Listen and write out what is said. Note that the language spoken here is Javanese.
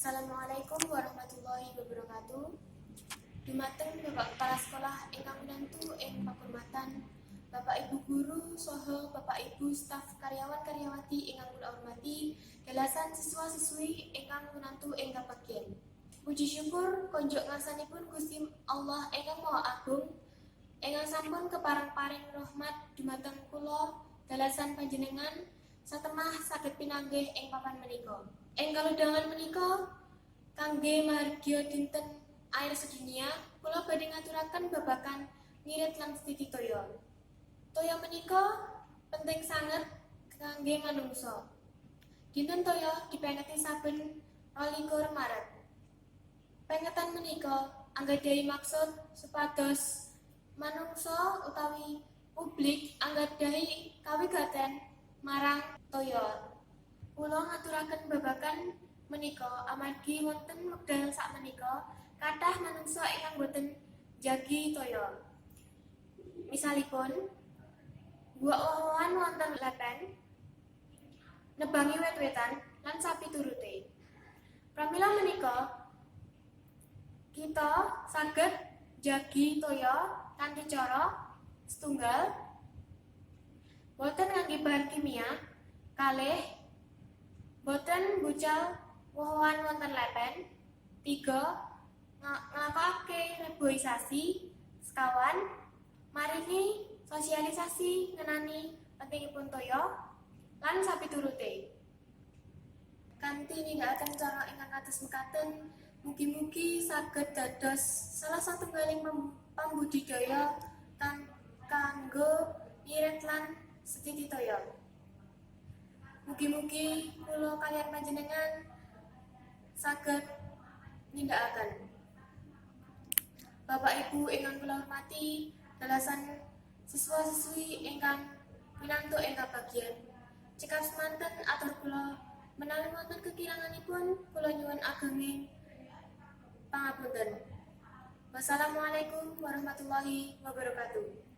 Assalamualaikum warahmatullahi wabarakatuh. Dumateng Bapak Kepala Sekolah ingkang pinantu ing pakurmatan, Bapak Ibu guru saha Bapak Ibu staf karyawan karyawati ingkang kula hormati, dalasan siswa-siswi ingkang pinantu ing kapagyan. Puji syukur konjuk ngarsanipun Gusti Allah ingkang Maha Agung ingkang sampun kepareng-paring rahmat dumateng kula dalasan panjenengan satemah saged pinanggih ing papan menika. Ing kalodhangan menika kangge margya dinten air sedunia, kula badhe ngaturaken babagan ngirit lan stiti toya. Toya menika penting sanget kangge manungsa. Dinten toya dipengeti saben 22 Maret. Pengetan menika anggadhahi maksud supados manungsa utawi publik anggadhahi kawigaten marang toya. Kula ngaturaken babagan menika amargi wonten wekdal sakmenika kathah manungsa ingkang boten jagi toya. Misalipun buah-buahan wonten lepen, nebangi wit-witan lan sapiturute. Pramila menika kita saged jagi toya kanthi cara setunggal boten ngangge bahan kimia, kalih boten bucal woh-wohan wonten lepen, 3 nglakokake reboisasi, sekawan maringi sosialisasi ngenani pentingipun toya lan sapiturute. Kanthi nindakaken cara ingkang kados mekaten, mugi-mugi saged dados salah satunggaling pambudidaya kanggo ngirit lan setiti toya. Mugi-mugi kula kaliyan panjenengan saged nindakaken. Bapak Ibu ingkang kula hormati, dalasan siswa-siswi ingkang pinantuk ing kabagyan. Cekap semanten atur kula menawi wonten kekiranganipun kula nyuwun agenging pangapunten. Wassalamualaikum warahmatullahi wabarakatuh.